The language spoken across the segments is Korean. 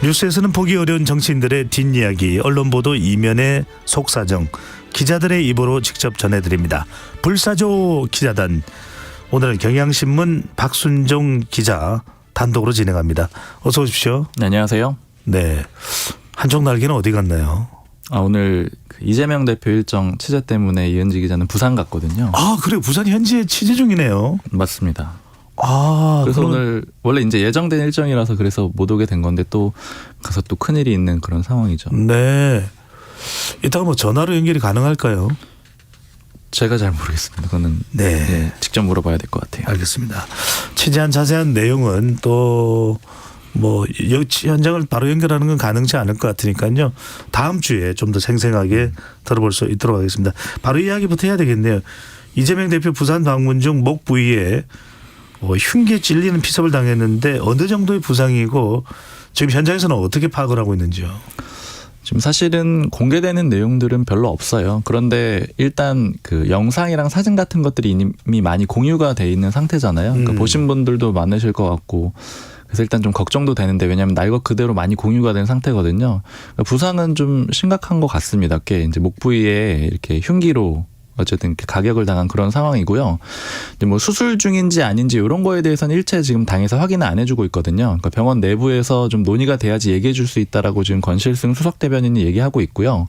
뉴스에서는 보기 어려운 정치인들의 뒷이야기, 언론 보도 이면의 속사정, 기자들의 입으로 직접 전해드립니다. 불사조 기자단, 오늘은 경향신문 박순종 기자 단독으로 진행합니다. 어서 오십시오. 네, 안녕하세요. 네, 한쪽 날개는 어디 갔나요? 오늘 이재명 대표 일정 취재 때문에 이은지 기자는 부산 갔거든요. 아, 그래, 부산 현지에 취재 중이네요. 맞습니다. 그래서 그래서 오늘 원래 이제 예정된 일정이라서 그래서 못 오게 된 건데 또 가서 또 큰일이 있는 그런 상황이죠. 네, 이따가 뭐 전화로 연결이 가능할까요? 제가 잘 모르겠습니다. 그거는 네, 직접 물어봐야 될 것 같아요. 알겠습니다. 취재한 자세한 내용은 또 뭐 현장을 바로 연결하는 건 가능치 않을 것 같으니까요. 다음 주에 좀 더 생생하게 들어볼 수 있도록 하겠습니다. 바로 이야기부터 해야 되겠네요. 이재명 대표 부산 방문 중 목 부위에 흉기에 찔리는 피섭을 당했는데 어느 정도의 부상이고 지금 현장에서는 어떻게 파악을 하고 있는지요? 지금 사실은 공개되는 내용들은 별로 없어요. 그런데 일단 그 영상이랑 사진 같은 것들이 이미 많이 공유가 돼 있는 상태잖아요. 그러니까 보신 분들도 많으실 것 같고 그래서 일단 좀 걱정도 되는데 왜냐하면 날 것 그대로 많이 공유가 된 상태거든요. 그러니까 부상은 좀 심각한 것 같습니다. 이제 목 부위에 이렇게 흉기로 어쨌든 이렇게 가격을 당한 그런 상황이고요. 근데 뭐 수술 중인지 아닌지 이런 거에 대해서는 일체 지금 당에서 확인을 안 해주고 있거든요. 그러니까 병원 내부에서 좀 논의가 돼야지 얘기해 줄 수 있다라고 지금 권실승 수석 대변인이 얘기하고 있고요.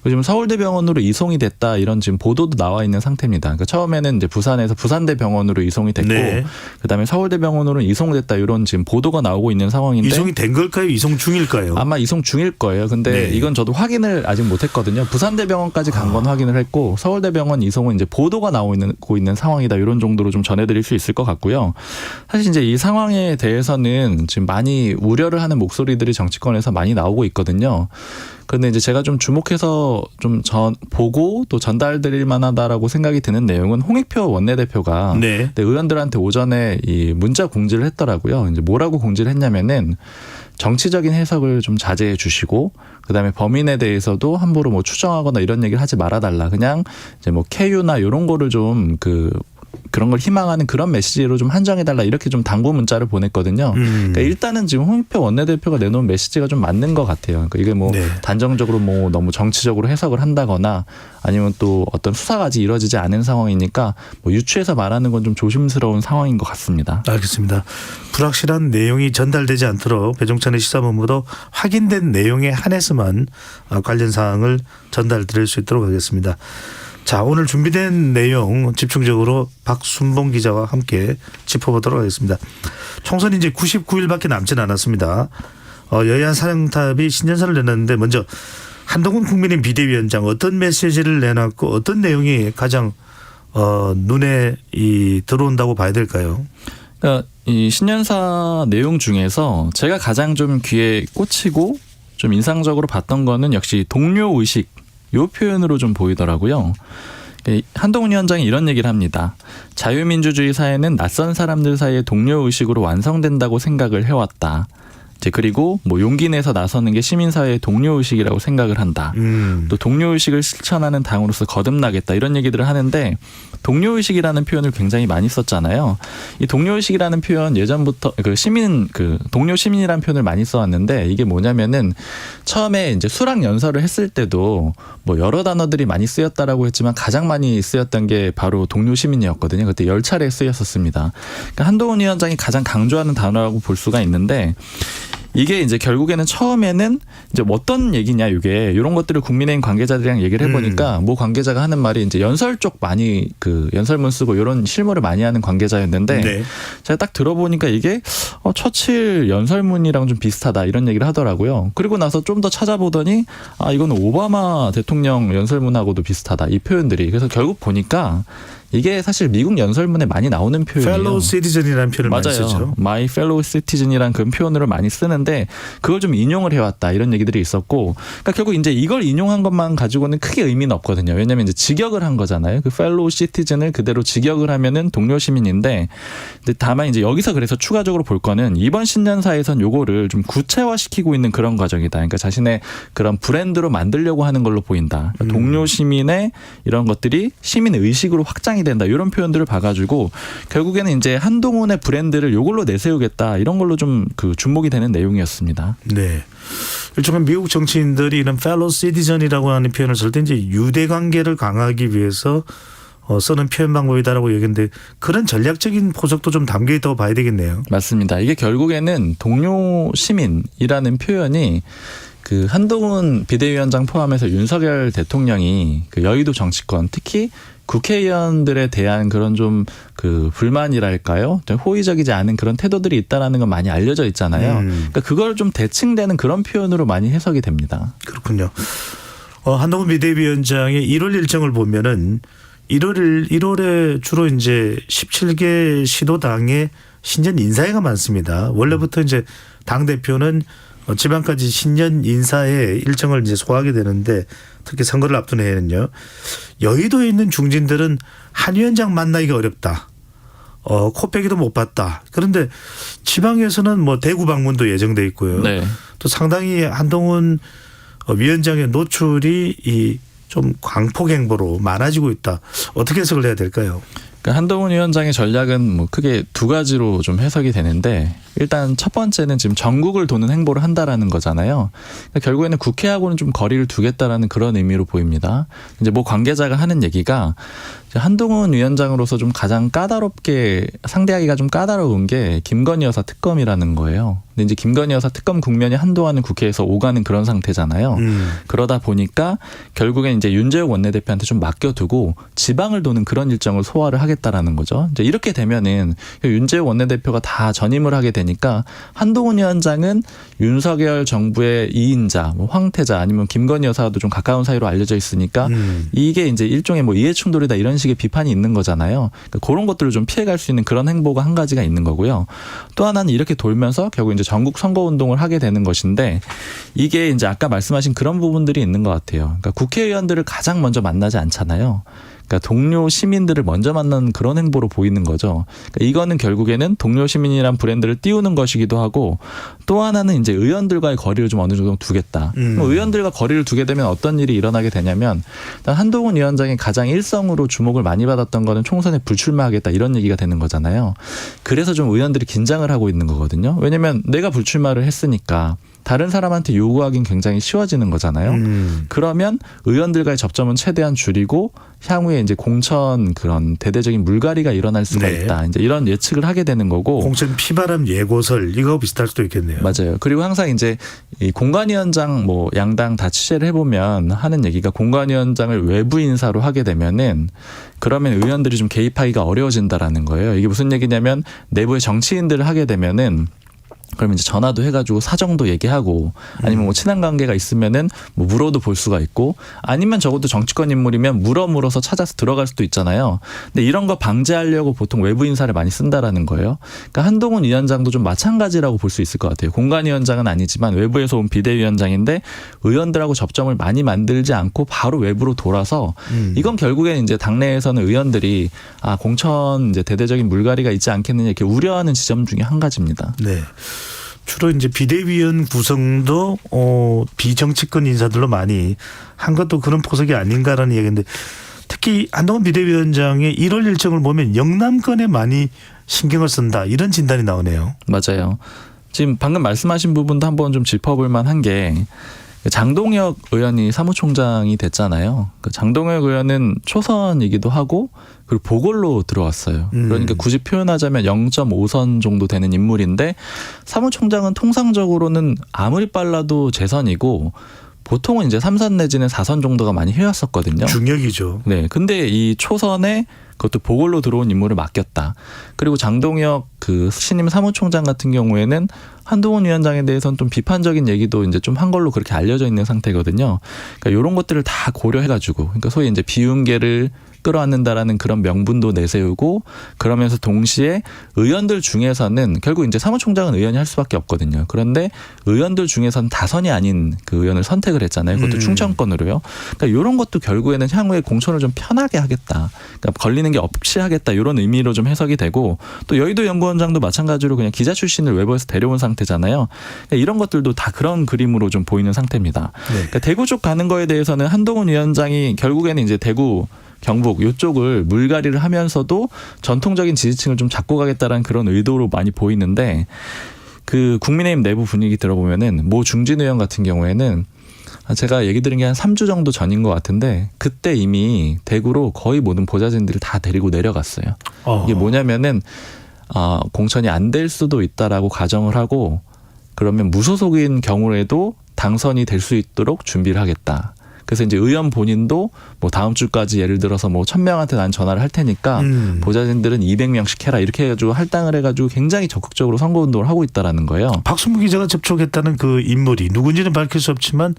지금 서울대병원으로 이송이 됐다 이런 지금 보도도 나와 있는 상태입니다. 그러니까 처음에는 이제 부산에서 부산대병원으로 이송이 됐고, 네. 그다음에 서울대병원으로 이송됐다 이런 지금 보도가 나오고 있는 상황인데 이송이 된 걸까요? 이송 중일까요? 아마 이송 중일 거예요. 근데 네. 이건 저도 확인을 아직 못했거든요. 부산대병원까지 간 건 확인을 했고 서울대병원 이송은 이제 보도가 나오고 있는 상황이다 이런 정도로 좀 전해드릴 수 있을 것 같고요. 사실 이제 이 상황에 대해서는 지금 많이 우려를 하는 목소리들이 정치권에서 많이 나오고 있거든요. 그런데 이제 제가 좀 주목해서 좀 보고 또 전달드릴 만하다라고 생각이 드는 내용은 홍익표 원내대표가 네. 의원들한테 오전에 이 문자 공지를 했더라고요. 이제 뭐라고 공지를 했냐면은 정치적인 해석을 좀 자제해 주시고 그다음에 범인에 대해서도 함부로 뭐 추정하거나 이런 얘기를 하지 말아달라. 그냥 이제 뭐 KU나 이런 거를 좀 그런 걸 희망하는 그런 메시지로 좀 한정해달라 이렇게 좀 당부 문자를 보냈거든요. 그러니까 일단은 지금 홍익표 원내대표가 내놓은 메시지가 좀 맞는 것 같아요. 그러니까 이게 뭐 네. 단정적으로 뭐 너무 정치적으로 해석을 한다거나 아니면 또 어떤 수사가 아직 이루어지지 않은 상황이니까 뭐 유추해서 말하는 건 좀 조심스러운 상황인 것 같습니다. 알겠습니다. 불확실한 내용이 전달되지 않도록 배종찬의 시사본부도 확인된 내용에 한해서만 관련 사항을 전달드릴 수 있도록 하겠습니다. 자, 오늘 준비된 내용 집중적으로 박순봉 기자와 함께 짚어보도록 하겠습니다. 총선이 이제 99일밖에 남진 않았습니다. 여야 사령탑이 신년사를 내놨는데 먼저 한동훈 국민의힘 비대위원장 어떤 메시지를 내놨고 어떤 내용이 가장 눈에 들어온다고 봐야 될까요? 그러니까 이 신년사 내용 중에서 제가 가장 좀 귀에 꽂히고 좀 인상적으로 봤던 거는 역시 동료 의식 요 표현으로 좀 보이더라고요. 한동훈 위원장이 이런 얘기를 합니다. 자유민주주의 사회는 낯선 사람들 사이의 동료 의식으로 완성된다고 생각을 해왔다. 이제 그리고 뭐 용기 내서 나서는 게 시민사회의 동료 의식이라고 생각을 한다. 또 동료 의식을 실천하는 당으로서 거듭나겠다 이런 얘기들을 하는데 동료 의식이라는 표현을 굉장히 많이 썼잖아요. 이 동료 의식이라는 표현 예전부터 동료 시민이라는 표현을 많이 써왔는데 이게 뭐냐면은 처음에 이제 수락 연설을 했을 때도 뭐 여러 단어들이 많이 쓰였다라고 했지만 가장 많이 쓰였던 게 바로 동료 시민이었거든요. 그때 10차례 쓰였었습니다. 그러니까 한동훈 위원장이 가장 강조하는 단어라고 볼 수가 있는데 이게 이제 결국에는 처음에는 이제 어떤 얘기냐 이게 이런 것들을 국민의힘 관계자들이랑 얘기를 해보니까 뭐 관계자가 하는 말이 이제 연설 쪽 많이 연설문 쓰고 이런 실무를 많이 하는 관계자였는데 네. 제가 딱 들어보니까 이게 처칠 연설문이랑 좀 비슷하다 이런 얘기를 하더라고요. 그리고 나서 좀 더 찾아보더니 이거는 오바마 대통령 연설문하고도 비슷하다 이 표현들이. 그래서 결국 보니까 이게 사실 미국 연설문에 많이 나오는 표현이에요. fellow citizen이라는 표현을 많이 쓰죠. 맞아요. my fellow citizen이라는 그 표현으로 많이 쓰는데 그걸 좀 인용을 해왔다 이런 얘기들이 있었고, 그러니까 결국 이제 이걸 인용한 것만 가지고는 크게 의미는 없거든요. 왜냐하면 이제 직역을 한 거잖아요. 그 fellow citizen을 그대로 직역을 하면은 동료 시민인데, 근데 다만 이제 여기서 그래서 추가적으로 볼 거는 이번 신년사에선 요거를 좀 구체화시키고 있는 그런 과정이다. 그러니까 자신의 그런 브랜드로 만들려고 하는 걸로 보인다. 그러니까 동료 시민의 이런 것들이 시민 의식으로 확장이 확장이 된다 이런 표현들을 봐가지고 결국에는 이제 한동훈의 브랜드를 요걸로 내세우겠다 이런 걸로 좀 그 주목이 되는 내용이었습니다. 네. 일종의 미국 정치인들이 이런 fellow citizen이라고 하는 표현을 쓸 때 이제 유대 관계를 강화하기 위해서 쓰는 표현 방법이다라고 얘기했는데 그런 전략적인 포석도 좀 담겨 있다고 봐야 되겠네요. 맞습니다. 이게 결국에는 동료 시민이라는 표현이 그 한동훈 비대위원장 포함해서 윤석열 대통령이 그 여의도 정치권 특히 국회의원들에 대한 그런 좀 그 불만이랄까요? 좀 호의적이지 않은 그런 태도들이 있다라는 건 많이 알려져 있잖아요. 그러니까 그걸 좀 대칭되는 그런 표현으로 많이 해석이 됩니다. 그렇군요. 한동훈 비대위원장의 1월 일정을 보면은 1월에 주로 이제 17개 시도당의 신년 인사회가 많습니다. 원래부터 이제 당 대표는 지방까지 신년 인사회 일정을 이제 소화하게 되는데 특히 선거를 앞둔 해에는요. 여의도에 있는 중진들은 한 위원장 만나기가 어렵다. 코빼기도 못 봤다. 그런데 지방에서는 뭐 대구 방문도 예정돼 있고요. 네. 또 상당히 한동훈 위원장의 노출이 이 좀 광폭 행보로 많아지고 있다. 어떻게 해석을 해야 될까요? 그러니까 한동훈 위원장의 전략은 뭐 크게 두 가지로 좀 해석이 되는데 일단 첫 번째는 지금 전국을 도는 행보를 한다라는 거잖아요. 그러니까 결국에는 국회하고는 좀 거리를 두겠다라는 그런 의미로 보입니다. 이제 뭐 관계자가 하는 얘기가 한동훈 위원장으로서 좀 가장 까다롭게 상대하기가 좀 까다로운 게 김건희 여사 특검이라는 거예요. 근데 이제 김건희 여사 특검 국면이 한동안은 국회에서 오가는 그런 상태잖아요. 그러다 보니까 결국엔 이제 윤재욱 원내대표한테 좀 맡겨두고 지방을 도는 그런 일정을 소화를 하겠다라는 거죠. 이제 이렇게 되면은 윤재욱 원내대표가 다 전임을 하게 되니까 한동훈 위원장은 윤석열 정부의 2인자, 뭐 황태자 아니면 김건희 여사와도 좀 가까운 사이로 알려져 있으니까 이게 이제 일종의 뭐 이해충돌이다 이런 식의 비판이 있는 거잖아요. 그러니까 그런 것들을 좀 피해갈 수 있는 그런 행보가 한 가지가 있는 거고요. 또 하나는 이렇게 돌면서 결국 이제 전국 선거운동을 하게 되는 것인데 이게 이제 아까 말씀하신 그런 부분들이 있는 것 같아요. 그러니까 국회의원들을 가장 먼저 만나지 않잖아요. 그러니까 동료 시민들을 먼저 만나는 그런 행보로 보이는 거죠. 그러니까 이거는 결국에는 동료 시민이란 브랜드를 띄우는 것이기도 하고 또 하나는 이제 의원들과의 거리를 좀 어느 정도 두겠다. 의원들과 거리를 두게 되면 어떤 일이 일어나게 되냐면 일단 한동훈 위원장이 가장 일성으로 주목을 많이 받았던 거는 총선에 불출마하겠다 이런 얘기가 되는 거잖아요. 그래서 좀 의원들이 긴장을 하고 있는 거거든요. 왜냐하면 내가 불출마를 했으니까 다른 사람한테 요구하기는 굉장히 쉬워지는 거잖아요. 그러면 의원들과의 접점은 최대한 줄이고 향후에 이제 공천 그런 대대적인 물갈이가 일어날 수가 네. 있다. 이제 이런 예측을 하게 되는 거고. 공천 피바람 예고설 이거 비슷할 수도 있겠네요. 맞아요. 그리고 항상 이제 이 공관위원장 뭐 양당 다 취재를 해보면 하는 얘기가 공관위원장을 외부 인사로 하게 되면은 그러면 의원들이 좀 개입하기가 어려워진다라는 거예요. 이게 무슨 얘기냐면 내부의 정치인들을 하게 되면은 그러면 이제 전화도 해가지고 사정도 얘기하고 아니면 뭐 친한 관계가 있으면은 뭐 물어도 볼 수가 있고 아니면 적어도 정치권 인물이면 물어서 찾아서 들어갈 수도 있잖아요. 근데 이런 거 방지하려고 보통 외부 인사를 많이 쓴다라는 거예요. 그러니까 한동훈 위원장도 좀 마찬가지라고 볼 수 있을 것 같아요. 공관위원장은 아니지만 외부에서 온 비대위원장인데 의원들하고 접점을 많이 만들지 않고 바로 외부로 돌아서 이건 결국엔 이제 당내에서는 의원들이 아 공천 이제 대대적인 물갈이가 있지 않겠느냐 이렇게 우려하는 지점 중에 한 가지입니다. 네. 주로 이제 비대위원 구성도 비정치권 인사들로 많이 한 것도 그런 포석이 아닌가라는 얘기인데 특히 한동훈 비대위원장의 1월 일정을 보면 영남권에 많이 신경을 쓴다 이런 진단이 나오네요. 맞아요. 지금 방금 말씀하신 부분도 한번 좀 짚어볼 만한 게 장동혁 의원이 사무총장이 됐잖아요. 그 장동혁 의원은 초선이기도 하고 그리고 보궐로 들어왔어요. 그러니까 굳이 표현하자면 0.5선 정도 되는 인물인데 사무총장은 통상적으로는 아무리 빨라도 재선이고 보통은 이제 3선 내지는 4선 정도가 많이 해왔었거든요. 중역이죠. 네. 근데 이 초선에 그것도 보궐로 들어온 인물을 맡겼다. 그리고 장동혁 그 신임 사무총장 같은 경우에는 한동훈 위원장에 대해서는 좀 비판적인 얘기도 이제 좀 한 걸로 그렇게 알려져 있는 상태거든요. 그러니까 이런 것들을 다 고려해가지고, 그러니까 소위 이제 비윤계를 끌어안는다라는 그런 명분도 내세우고 그러면서 동시에 의원들 중에서는 결국 이제 사무총장은 의원이 할 수밖에 없거든요. 그런데 의원들 중에서는 다선이 아닌 그 의원을 선택을 했잖아요. 그것도 충청권으로요. 그러니까 이런 것도 결국에는 향후에 공천을 좀 편하게 하겠다. 그러니까 걸리는 게 없이 하겠다. 이런 의미로 좀 해석이 되고 또 여의도 연구원장도 마찬가지로 그냥 기자 출신을 외부에서 데려온 상태잖아요. 그러니까 이런 것들도 다 그런 그림으로 좀 보이는 상태입니다. 네. 그러니까 대구 쪽 가는 거에 대해서는 한동훈 위원장이 결국에는 이제 대구 경북 이쪽을 물갈이를 하면서도 전통적인 지지층을 좀 잡고 가겠다라는 그런 의도로 많이 보이는데 그 국민의힘 내부 분위기 들어보면은 모 중진 의원 같은 경우에는 제가 얘기 들은 게 한 3주 정도 전인 것 같은데 그때 이미 대구로 거의 모든 보좌진들을 다 데리고 내려갔어요. 이게 뭐냐면은 공천이 안 될 수도 있다라고 가정을 하고 그러면 무소속인 경우에도 당선이 될 수 있도록 준비를 하겠다. 그래서 이제 의원 본인도 뭐 다음 주까지 예를 들어서 뭐 1000명한테 난 전화를 할 테니까 보좌진들은 200명씩 해라 이렇게 해가지고 할당을 해가지고 굉장히 적극적으로 선거운동을 하고 있다라는 거예요. 박순무 기자가 접촉했다는 그 인물이 누군지는 밝힐 수 없지만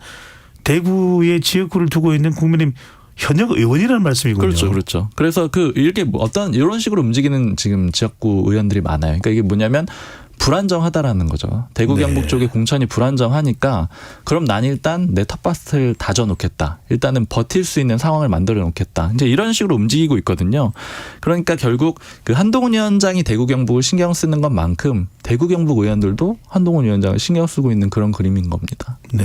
대구의 지역구를 두고 있는 국민의힘 현역 의원이라는 말씀이군요. 그렇죠, 그렇죠. 그래서 이렇게 뭐 어떤 이런 식으로 움직이는 지금 지역구 의원들이 많아요. 그러니까 이게 뭐냐면 불안정하다라는 거죠. 대구 경북 쪽에 공천이 불안정하니까 그럼 난 일단 내 텃밭을 다져놓겠다. 일단은 버틸 수 있는 상황을 만들어 놓겠다. 이제 이런 식으로 움직이고 있거든요. 그러니까 결국 그 한동훈 위원장이 대구 경북을 신경 쓰는 것만큼 대구 경북 의원들도 한동훈 위원장을 신경 쓰고 있는 그런 그림인 겁니다. 네.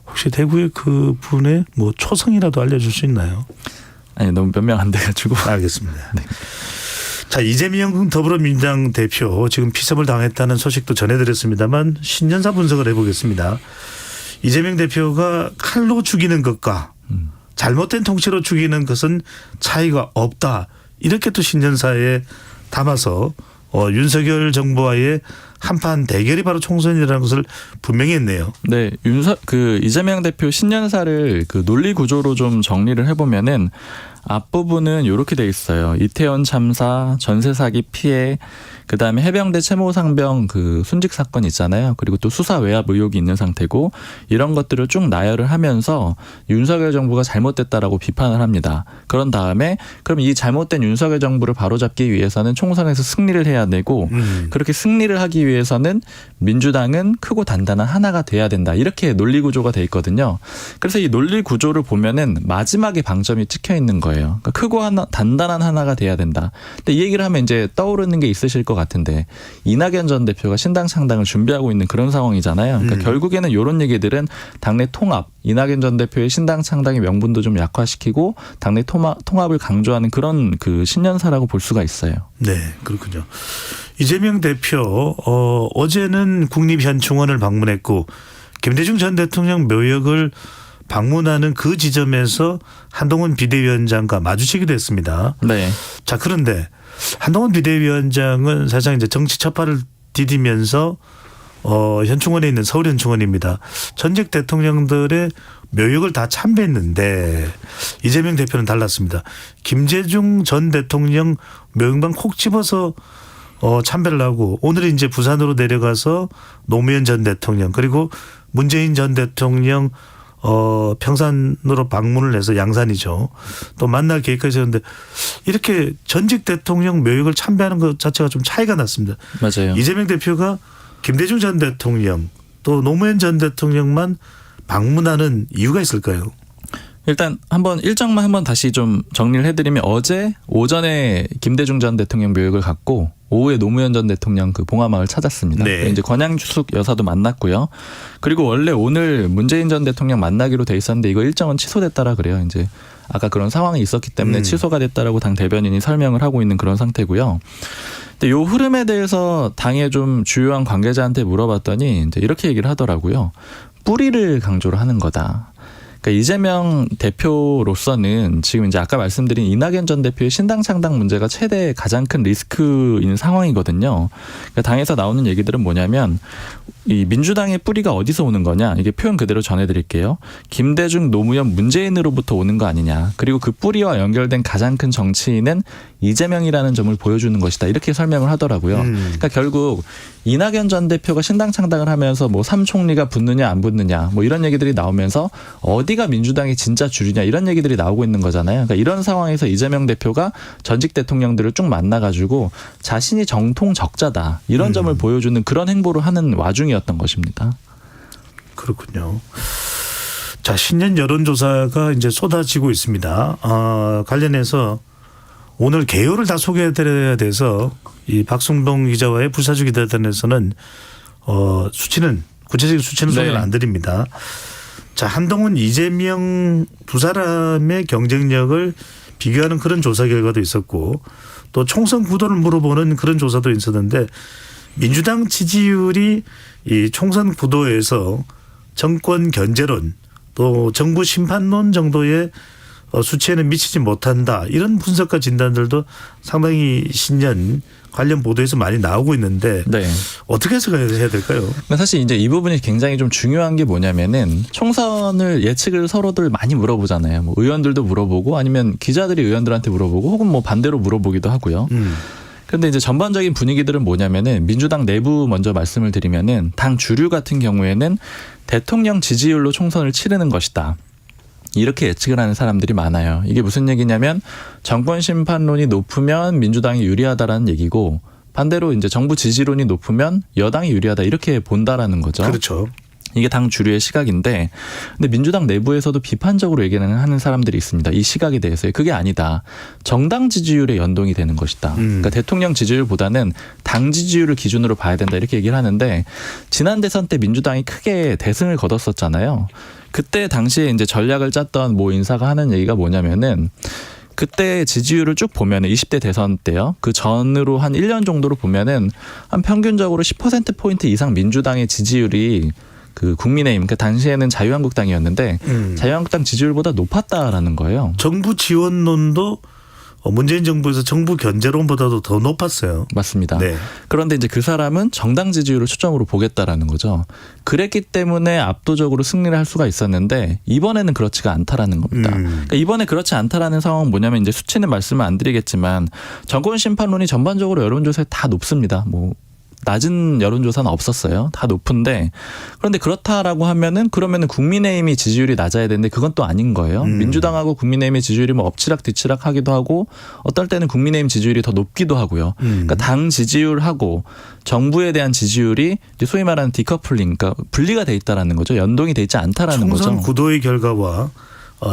혹시 대구의 그 분의 뭐 초성이라도 알려줄 수 있나요? 아니 너무 몇 명 안 돼가지고. 알겠습니다. 네. 자, 이재명 더불어민주당 대표 지금 피섭을 당했다는 소식도 전해드렸습니다만 신년사 분석을 해보겠습니다. 이재명 대표가 칼로 죽이는 것과 잘못된 통치로 죽이는 것은 차이가 없다. 이렇게 또 신년사에 담아서 윤석열 정부와의 한판 대결이 바로 총선이라는 것을 분명히 했네요. 네, 이재명 대표 신년사를 그 논리 구조로 좀 정리를 해보면은 앞부분은 이렇게 돼 있어요. 이태원 참사, 전세 사기 피해, 그다음에 해병대 채모 상병 그 순직 사건 있잖아요. 그리고 또 수사 외압 의혹이 있는 상태고 이런 것들을 쭉 나열을 하면서 윤석열 정부가 잘못됐다라고 비판을 합니다. 그런 다음에 그럼 이 잘못된 윤석열 정부를 바로잡기 위해서는 총선에서 승리를 해야 되고 그렇게 승리를 하기 위해서는 민주당은 크고 단단한 하나가 돼야 된다. 이렇게 논리 구조가 돼 있거든요. 그래서 이 논리 구조를 보면은 마지막에 방점이 찍혀 있는 거예요. 그러니까 크고 단단한 하나가 돼야 된다. 근데 이 얘기를 하면 이제 떠오르는 게 있으실 것 같은데 이낙연 전 대표가 신당 창당을 준비하고 있는 그런 상황이잖아요. 그러니까 결국에는 이런 얘기들은 당내 통합, 이낙연 전 대표의 신당 창당의 명분도 좀 약화시키고 당내 통합을 강조하는 그런 그 신년사라고 볼 수가 있어요. 네, 그렇군요. 이재명 대표 어제는 국립현충원을 방문했고 김대중 전 대통령 묘역을 방문하는 그 지점에서 한동훈 비대위원장과 마주치기도 했습니다. 네. 자, 그런데 한동훈 비대위원장은 사실상 이제 정치 첫발을 디디면서 현충원에 있는 서울현충원입니다. 전직 대통령들의 묘역을 다 참배했는데 이재명 대표는 달랐습니다. 김대중 전 대통령 묘역만 콕 집어서 참배를 하고 오늘 이제 부산으로 내려가서 노무현 전 대통령 그리고 문재인 전 대통령 평산으로 방문을 해서 양산이죠. 또 만날 계획까지 있었는데 이렇게 전직 대통령 묘역을 참배하는 것 자체가 좀 차이가 났습니다. 맞아요. 이재명 대표가 김대중 전 대통령 또 노무현 전 대통령만 방문하는 이유가 있을까요? 일단 일정만 한번 다시 좀 정리를 해드리면 어제 오전에 김대중 전 대통령 묘역을 갔고 오후에 노무현 전 대통령 그 봉화마을 찾았습니다. 네. 이제 권양숙 여사도 만났고요. 그리고 원래 오늘 문재인 전 대통령 만나기로 돼 있었는데 이거 일정은 취소됐다라 그래요. 이제 아까 그런 상황이 있었기 때문에 취소가 됐다라고 당 대변인이 설명을 하고 있는 그런 상태고요. 근데 요 흐름에 대해서 당의 좀 주요한 관계자한테 물어봤더니 이제 이렇게 얘기를 하더라고요. 뿌리를 강조를 하는 거다. 그러니까 이재명 대표로서는 지금 이제 아까 말씀드린 이낙연 전 대표의 신당 창당 문제가 최대 가장 큰 리스크인 상황이거든요. 그러니까 당에서 나오는 얘기들은 뭐냐면 이 민주당의 뿌리가 어디서 오는 거냐 이게 표현 그대로 전해드릴게요. 김대중, 노무현, 문재인으로부터 오는 거 아니냐. 그리고 그 뿌리와 연결된 가장 큰 정치인은 이재명이라는 점을 보여주는 것이다. 이렇게 설명을 하더라고요. 그러니까 결국 이낙연 전 대표가 신당 창당을 하면서 뭐 3총리가 붙느냐 안 붙느냐 뭐 이런 얘기들이 나오면서 어디가 민주당의 진짜 줄이냐 이런 얘기들이 나오고 있는 거잖아요. 그러니까 이런 상황에서 이재명 대표가 전직 대통령들을 쭉 만나가지고 자신이 정통 적자다 이런 점을 보여주는 그런 행보를 하는 와중이었던 것입니다. 그렇군요. 자, 신년 여론조사가 이제 쏟아지고 있습니다. 관련해서 오늘 개요를 다 소개해드려야 돼서 이 박승동 기자와의 불사조 기자단에서는 수치는 구체적인 수치는 소개를 안 드립니다. 자, 한동훈, 이재명 두 사람의 경쟁력을 비교하는 그런 조사 결과도 있었고 또 총선 구도를 물어보는 그런 조사도 있었는데 민주당 지지율이 이 총선 구도에서 정권 견제론 또 정부 심판론 정도의 수치에는 미치지 못한다. 이런 분석과 진단들도 상당히 신년 관련 보도에서 많이 나오고 있는데 네. 어떻게 해석해야 될까요? 사실 이제 이 부분이 굉장히 좀 중요한 게 뭐냐면은 총선을 예측을 서로들 많이 물어보잖아요. 뭐 의원들도 물어보고 아니면 기자들이 의원들한테 물어보고 혹은 뭐 반대로 물어보기도 하고요. 그런데 이제 전반적인 분위기들은 뭐냐면은 민주당 내부 먼저 말씀을 드리면은 당 주류 같은 경우에는 대통령 지지율로 총선을 치르는 것이다. 이렇게 예측을 하는 사람들이 많아요. 이게 무슨 얘기냐면 정권 심판론이 높으면 민주당이 유리하다라는 얘기고 반대로 이제 정부 지지론이 높으면 여당이 유리하다 이렇게 본다라는 거죠. 그렇죠. 이게 당 주류의 시각인데 근데 민주당 내부에서도 비판적으로 얘기를 하는 사람들이 있습니다. 이 시각에 대해서 그게 아니다. 정당 지지율에 연동이 되는 것이다. 그러니까 대통령 지지율보다는 당 지지율을 기준으로 봐야 된다 이렇게 얘기를 하는데 지난 대선 때 민주당이 크게 대승을 거뒀었잖아요. 그때 당시에 이제 전략을 짰던 모 인사가 하는 얘기가 뭐냐면은 그때 지지율을 쭉 보면은 20대 대선 때요. 그 전으로 한 1년 정도로 보면은 한 평균적으로 10%포인트 이상 민주당의 지지율이 그 국민의힘, 그 당시에는 자유한국당이었는데 자유한국당 지지율보다 높았다라는 거예요. 정부 지원론도 문재인 정부에서 정부 견제론보다도 더 높았어요. 맞습니다. 네. 그런데 이제 그 사람은 정당 지지율을 초점으로 보겠다라는 거죠. 그랬기 때문에 압도적으로 승리를 할 수가 있었는데 이번에는 그렇지가 않다라는 겁니다. 그러니까 이번에 그렇지 않다라는 상황은 뭐냐면 이제 수치는 말씀을 안 드리겠지만 정권 심판론이 전반적으로 여론조사에 다 높습니다. 뭐 낮은 여론조사는 없었어요. 다 높은데 그런데 그렇다라고 하면은 그러면은 국민의힘이 지지율이 낮아야 되는데 그건 또 아닌 거예요. 민주당하고 국민의힘의 지지율이 뭐 엎치락 뒤치락 하기도 하고 어떨 때는 국민의힘 지지율이 더 높기도 하고요. 그러니까 당 지지율하고 정부에 대한 지지율이 이제 소위 말하는 디커플링, 그러니까 분리가 돼 있다라는 거죠. 연동이 돼 있지 않다라는 거죠. 총선 구도의 결과와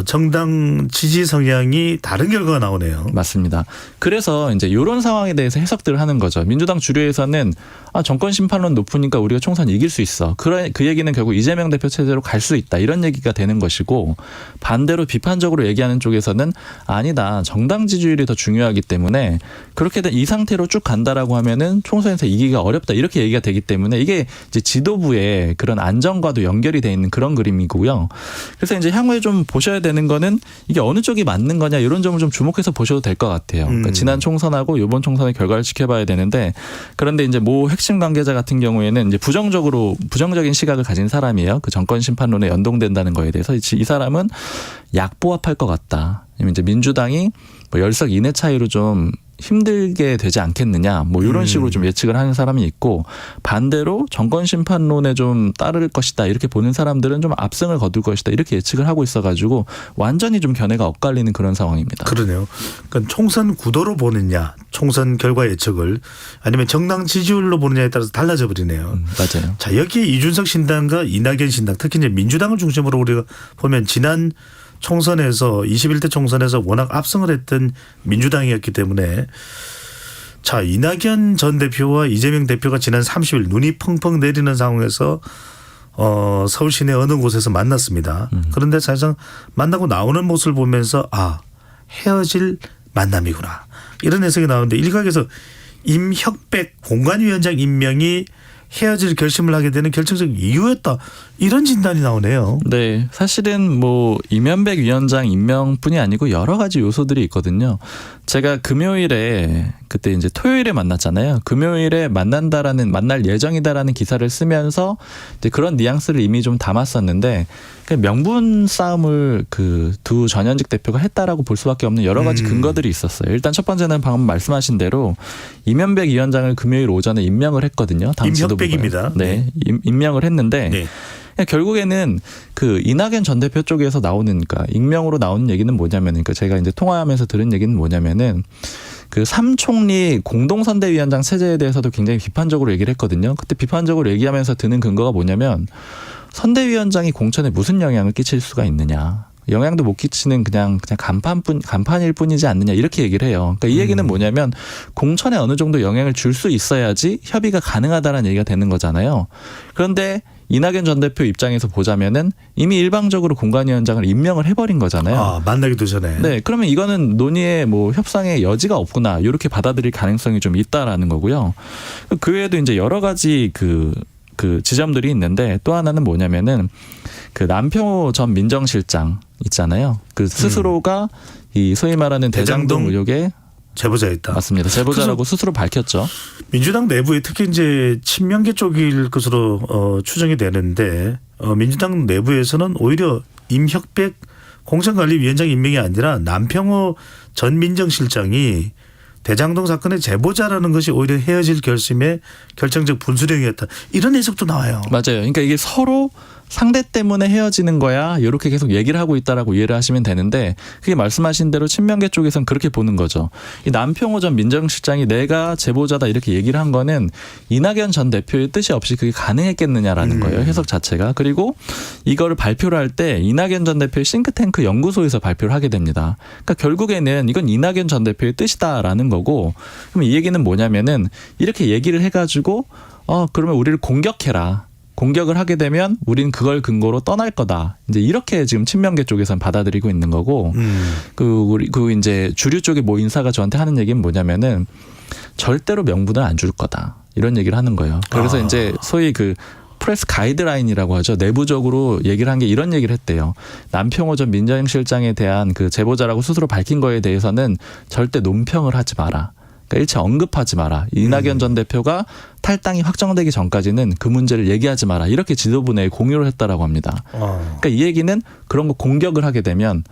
정당 지지 성향이 다른 결과가 나오네요. 맞습니다. 그래서 이제 이런 상황에 대해서 해석들을 하는 거죠. 민주당 주류에서는 정권 심판론 높으니까 우리가 총선 이길 수 있어. 그 얘기는 결국 이재명 대표 체제로 갈 수 있다. 이런 얘기가 되는 것이고 반대로 비판적으로 얘기하는 쪽에서는 아니다. 정당 지지율이 더 중요하기 때문에 그렇게 된 이 상태로 쭉 간다라고 하면은 총선에서 이기기가 어렵다. 이렇게 얘기가 되기 때문에 이게 이제 지도부의 그런 안정과도 연결이 돼 있는 그런 그림이고요. 그래서 이제 향후에 좀 보셔야 되는 거는 이게 어느 쪽이 맞는 거냐 이런 점을 좀 주목해서 보셔도 될 것 같아요. 그러니까 지난 총선하고 이번 총선의 결과를 지켜봐야 되는데 그런데 이제 모 핵심 관계자 같은 경우에는 이제 부정적인 시각을 가진 사람이에요. 그 정권 심판론에 연동된다는 거에 대해서 이 사람은 약보합할 것 같다. 아니면 이제 민주당이 뭐 10석 이내 차이로 좀 힘들게 되지 않겠느냐 뭐 이런 식으로 좀 예측을 하는 사람이 있고 반대로 정권 심판론에 좀 따를 것이다 이렇게 보는 사람들은 좀 압승을 거둘 것이다 이렇게 예측을 하고 있어가지고 완전히 좀 견해가 엇갈리는 그런 상황입니다. 그러네요. 그러니까 총선 구도로 보느냐 총선 결과 예측을 아니면 정당 지지율로 보느냐에 따라서 달라져 버리네요. 맞아요. 자 여기에 이준석 신당과 이낙연 신당 특히 이제 민주당을 중심으로 우리가 보면 지난 총선에서 21대 총선에서 워낙 압승을 했던 민주당이었기 때문에 자 이낙연 전 대표와 이재명 대표가 지난 30일 눈이 펑펑 내리는 상황에서 서울 시내 어느 곳에서 만났습니다. 그런데 사실상 만나고 나오는 모습을 보면서 헤어질 만남이구나 이런 해석이 나오는데 일각에서 임혁백 공관위원장 임명이 헤어질 결심을 하게 되는 결정적 이유였다. 이런 진단이 나오네요. 네. 사실은 뭐 이면백 위원장 임명뿐이 아니고 여러 가지 요소들이 있거든요. 제가 금요일에 그때 이제 토요일에 만났잖아요. 금요일에 만날 예정이다라는 기사를 쓰면서 이제 그런 뉘앙스를 이미 좀 담았었는데 명분 싸움을 그 두 전현직 대표가 했다라고 볼 수밖에 없는 여러 가지 근거들이 있었어요. 일단 첫 번째는 방금 말씀하신 대로 이면백 위원장을 금요일 오전에 임명을 했거든요. 당 임혁백입니다. 네. 임명을 했는데 네. 결국에는 그 이낙연 전 대표 쪽에서 나오는 그러니까 익명으로 나오는 얘기는 뭐냐면 그러니까 제가 이제 통화하면서 들은 얘기는 뭐냐면은 그 삼총리 공동선대위원장 체제에 대해서도 굉장히 비판적으로 얘기를 했거든요. 그때 비판적으로 얘기하면서 드는 근거가 뭐냐면 선대위원장이 공천에 무슨 영향을 끼칠 수가 있느냐. 영향도 못 끼치는 그냥 간판일 뿐이지 않느냐 이렇게 얘기를 해요. 그러니까 이 얘기는 뭐냐면 공천에 어느 정도 영향을 줄 수 있어야지 협의가 가능하다라는 얘기가 되는 거잖아요. 그런데 이낙연 전 대표 입장에서 보자면은 이미 일방적으로 공관위원장을 임명을 해버린 거잖아요. 아, 만나기도 전에. 네, 그러면 이거는 논의의 뭐 협상의 여지가 없구나 이렇게 받아들일 가능성이 좀 있다라는 거고요. 그 외에도 이제 여러 가지 그 지점들이 있는데 또 하나는 뭐냐면은 그 남평호 전 민정실장 있잖아요. 그 스스로가 이 소위 말하는 대장동 의혹에 제보자였다. 맞습니다. 제보자라고 스스로 밝혔죠. 민주당 내부에 특히 이제 친명계 쪽일 것으로 추정이 되는데 민주당 내부에서는 오히려 임혁백 공천관리위원장 임명이 아니라 남평호 전 민정실장이 대장동 사건의 제보자라는 것이 오히려 헤어질 결심의 결정적 분수령이었다. 이런 해석도 나와요. 맞아요. 그러니까 이게 서로 상대 때문에 헤어지는 거야 이렇게 계속 얘기를 하고 있다라고 이해를 하시면 되는데 그게 말씀하신 대로 친명계 쪽에서는 그렇게 보는 거죠. 이 남평호 전 민정실장이 내가 제보자다 이렇게 얘기를 한 거는 이낙연 전 대표의 뜻이 없이 그게 가능했겠느냐라는 거예요. 해석 자체가. 그리고 이거를 발표를 할 때 이낙연 전 대표의 싱크탱크 연구소에서 발표를 하게 됩니다. 그러니까 결국에는 이건 이낙연 전 대표의 뜻이다라는 거고 그럼 이 얘기는 뭐냐면은 이렇게 얘기를 해가지고 그러면 우리를 공격해라. 공격을 하게 되면 우린 그걸 근거로 떠날 거다. 이제 이렇게 지금 친명계 쪽에서는 받아들이고 있는 거고, 그 이제 주류 쪽의 모 인사가 저한테 하는 얘기는 뭐냐면은 절대로 명분을 안 줄 거다. 이런 얘기를 하는 거예요. 그래서 이제 소위 그 프레스 가이드라인이라고 하죠. 내부적으로 얘기를 한 게 이런 얘기를 했대요. 남평호 전 민정실장에 대한 그 제보자라고 스스로 밝힌 거에 대해서는 절대 논평을 하지 마라. 그러니까 일체 언급하지 마라. 이낙연 전 대표가 탈당이 확정되기 전까지는 그 문제를 얘기하지 마라. 이렇게 지도부 내에 공유를 했다라고 합니다. 그러니까 이 얘기는 그런 거 공격을 하게 되면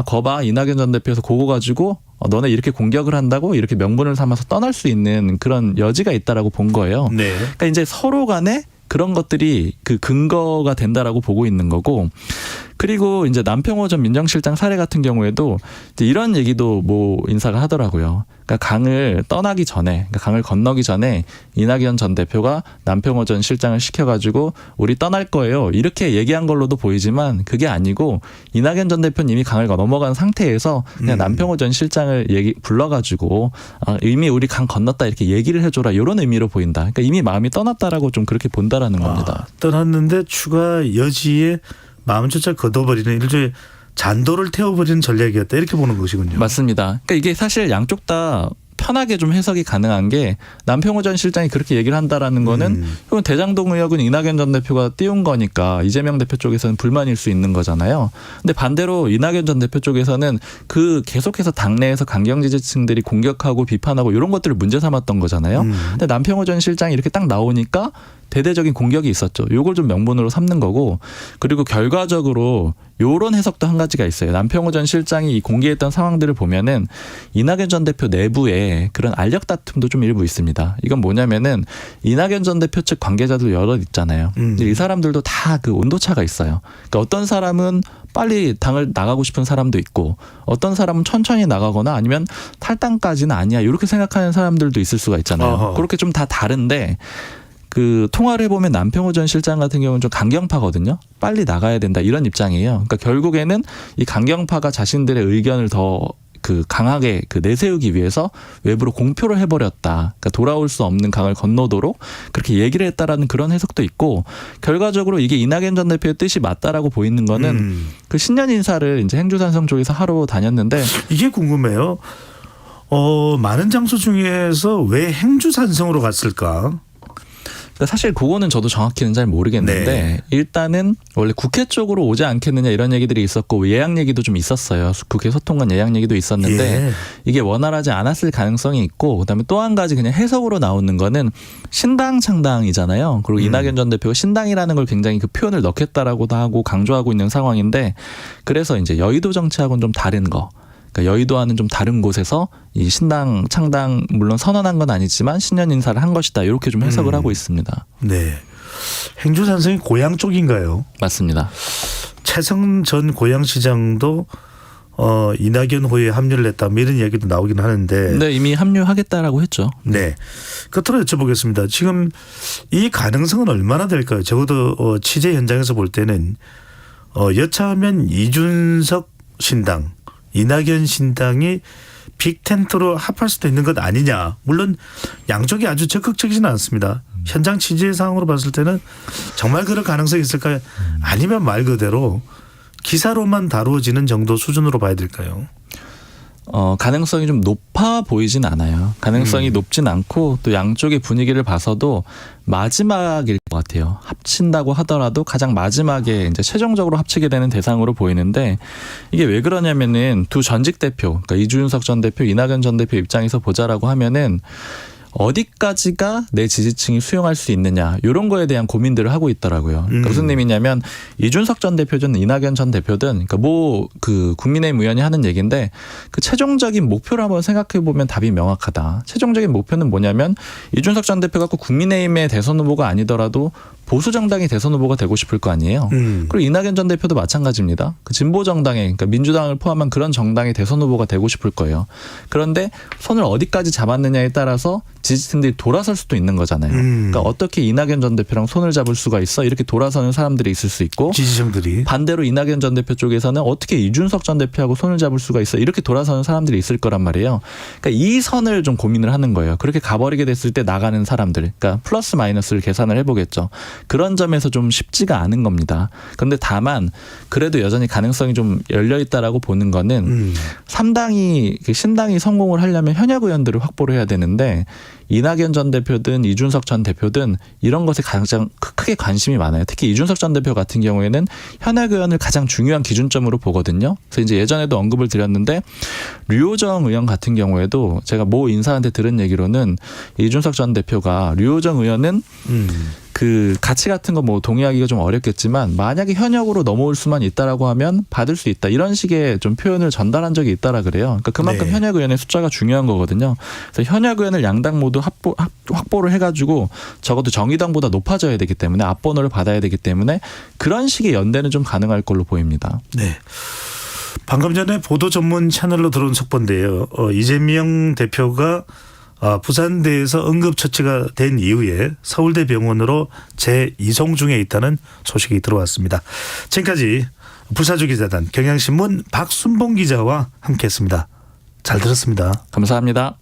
거봐 이낙연 전 대표에서 그거 가지고 너네 이렇게 공격을 한다고 이렇게 명분을 삼아서 떠날 수 있는 그런 여지가 있다라고 본 거예요. 네. 그러니까 이제 서로 간에 그런 것들이 그 근거가 된다라고 보고 있는 거고 그리고 이제 남평호 전 민정실장 사례 같은 경우에도 이제 이런 얘기도 모 인사가 하더라고요. 그러니까 강을 떠나기 전에, 그러니까 강을 건너기 전에 이낙연 전 대표가 남평호 전 실장을 시켜가지고 우리 떠날 거예요. 이렇게 얘기한 걸로도 보이지만 그게 아니고 이낙연 전 대표는 이미 강을 넘어간 상태에서 그냥 남평호 전 실장을 불러가지고 이미 우리 강 건넜다 이렇게 얘기를 해줘라 이런 의미로 보인다. 그러니까 이미 마음이 떠났다라고 좀 그렇게 본다라는 겁니다. 떠났는데 추가 여지에 마음조차 걷어버리는 일종의 잔도를 태워버리는 전략이었다 이렇게 보는 것이군요. 맞습니다. 그러니까 이게 사실 양쪽 다 편하게 좀 해석이 가능한 게 남평호 전 실장이 그렇게 얘기를 한다라는 거는 이건 대장동 의혹은 이낙연 전 대표가 띄운 거니까 이재명 대표 쪽에서는 불만일 수 있는 거잖아요. 근데 반대로 이낙연 전 대표 쪽에서는 그 계속해서 당내에서 강경 지지층들이 공격하고 비판하고 이런 것들을 문제 삼았던 거잖아요. 근데 남평호 전 실장이 이렇게 딱 나오니까 대대적인 공격이 있었죠. 요걸 좀 명분으로 삼는 거고 그리고 결과적으로 요런 해석도 한 가지가 있어요. 남평호 전 실장이 공개했던 상황들을 보면은 이낙연 전 대표 내부에 그런 알력 다툼도 좀 일부 있습니다. 이건 뭐냐면은 이낙연 전 대표 측 관계자들 여럿 있잖아요. 이 사람들도 다 그 온도차가 있어요. 그러니까 어떤 사람은 빨리 당을 나가고 싶은 사람도 있고 어떤 사람은 천천히 나가거나 아니면 탈당까지는 아니야 이렇게 생각하는 사람들도 있을 수가 있잖아요. 어허. 그렇게 좀 다 다른데 그 통화를 해보면 남평호 전 실장 같은 경우는 좀 강경파거든요. 빨리 나가야 된다 이런 입장이에요. 그러니까 결국에는 이 강경파가 자신들의 의견을 더 그 강하게 그 내세우기 위해서 외부로 공표를 해버렸다. 그러니까 돌아올 수 없는 강을 건너도록 그렇게 얘기를 했다라는 그런 해석도 있고 결과적으로 이게 이낙연 전 대표의 뜻이 맞다라고 보이는 거는 그 신년 인사를 이제 행주산성 쪽에서 하러 다녔는데 이게 궁금해요. 많은 장소 중에서 왜 행주산성으로 갔을까? 그러니까 사실 그거는 저도 정확히는 잘 모르겠는데 네. 일단은 원래 국회 쪽으로 오지 않겠느냐 이런 얘기들이 있었고 예약 얘기도 좀 있었어요. 국회 소통관 예약 얘기도 있었는데 예. 이게 원활하지 않았을 가능성이 있고 그다음에 또 한 가지 그냥 해석으로 나오는 거는 신당 창당이잖아요. 그리고 이낙연 전 대표가 신당이라는 걸 굉장히 그 표현을 넣겠다라고도 하고 강조하고 있는 상황인데 그래서 이제 여의도 정치하고는 좀 다른 거. 그러니까 여의도와는 좀 다른 곳에서 이 신당 창당 물론 선언한 건 아니지만 신년 인사를 한 것이다. 이렇게 좀 해석을 하고 있습니다. 네. 행주산성이 고양 쪽인가요? 맞습니다. 최성 전 고양시장도 이낙연 호에 합류를 했다. 뭐 이런 이야기도 나오긴 하는데. 네, 이미 합류하겠다라고 했죠. 네. 끝으로 여쭤보겠습니다. 지금 이 가능성은 얼마나 될까요? 적어도 취재 현장에서 볼 때는 여차하면 이준석 신당, 이낙연 신당이 빅텐트로 합할 수도 있는 것 아니냐. 물론 양쪽이 아주 적극적이지는 않습니다. 현장 취재 상황으로 봤을 때는 정말 그럴 가능성이 있을까요? 아니면 말 그대로 기사로만 다루어지는 정도 수준으로 봐야 될까요? 가능성이 좀 높아 보이진 않아요. 가능성이 높진 않고 또 양쪽의 분위기를 봐서도 마지막일 것 같아요. 합친다고 하더라도 가장 마지막에 이제 최종적으로 합치게 되는 대상으로 보이는데 이게 왜 그러냐면은 두 전직 대표, 그러니까 이준석 전 대표, 이낙연 전 대표 입장에서 보자라고 하면은 어디까지가 내 지지층이 수용할 수 있느냐 이런 거에 대한 고민들을 하고 있더라고요. 그러니까 무슨 의미냐면 이준석 전 대표든 이낙연 전 대표든 그러니까 그 국민의힘 의원이 하는 얘기인데 그 최종적인 목표를 한번 생각해 보면 답이 명확하다. 최종적인 목표는 뭐냐면 이준석 전 대표가 꼭 국민의힘의 대선 후보가 아니더라도 보수 정당의 대선 후보가 되고 싶을 거 아니에요. 그리고 이낙연 전 대표도 마찬가지입니다. 그 진보 정당의 그러니까 민주당을 포함한 그런 정당의 대선 후보가 되고 싶을 거예요. 그런데 손을 어디까지 잡았느냐에 따라서 지지층들이 돌아설 수도 있는 거잖아요. 그러니까 어떻게 이낙연 전 대표랑 손을 잡을 수가 있어? 이렇게 돌아서는 사람들이 있을 수 있고 지지층들이 반대로 이낙연 전 대표 쪽에서는 어떻게 이준석 전 대표하고 손을 잡을 수가 있어? 이렇게 돌아서는 사람들이 있을 거란 말이에요. 그러니까 이 선을 좀 고민을 하는 거예요. 그렇게 가버리게 됐을 때 나가는 사람들, 그러니까 플러스 마이너스를 계산을 해보겠죠. 그런 점에서 좀 쉽지가 않은 겁니다. 그런데 다만 그래도 여전히 가능성이 좀 열려 있다라고 보는 거는 3당이 신당이 성공을 하려면 현역 의원들을 확보를 해야 되는데 이낙연 전 대표든 이준석 전 대표든 이런 것에 가장 크게 관심이 많아요. 특히 이준석 전 대표 같은 경우에는 현역 의원을 가장 중요한 기준점으로 보거든요. 그래서 이제 예전에도 언급을 드렸는데 류호정 의원 같은 경우에도 제가 모 인사한테 들은 얘기로는 이준석 전 대표가 류호정 의원은 그 가치 같은 거 뭐 동의하기가 좀 어렵겠지만 만약에 현역으로 넘어올 수만 있다라고 하면 받을 수 있다 이런 식의 좀 표현을 전달한 적이 있다라 그래요. 그러니까 그만큼 네. 현역 의원의 숫자가 중요한 거거든요. 그래서 현역 의원을 양당 모두 확보를 해가지고 적어도 정의당보다 높아져야 되기 때문에 앞번호를 받아야 되기 때문에 그런 식의 연대는 좀 가능할 걸로 보입니다. 네. 방금 전에 보도 전문 채널로 들어온 속보인데요. 이재명 대표가 부산대에서 응급처치가 된 이후에 서울대 병원으로 재이송 중에 있다는 소식이 들어왔습니다. 지금까지 부사주기자단 경향신문 박순봉 기자와 함께했습니다. 잘 들었습니다. 감사합니다.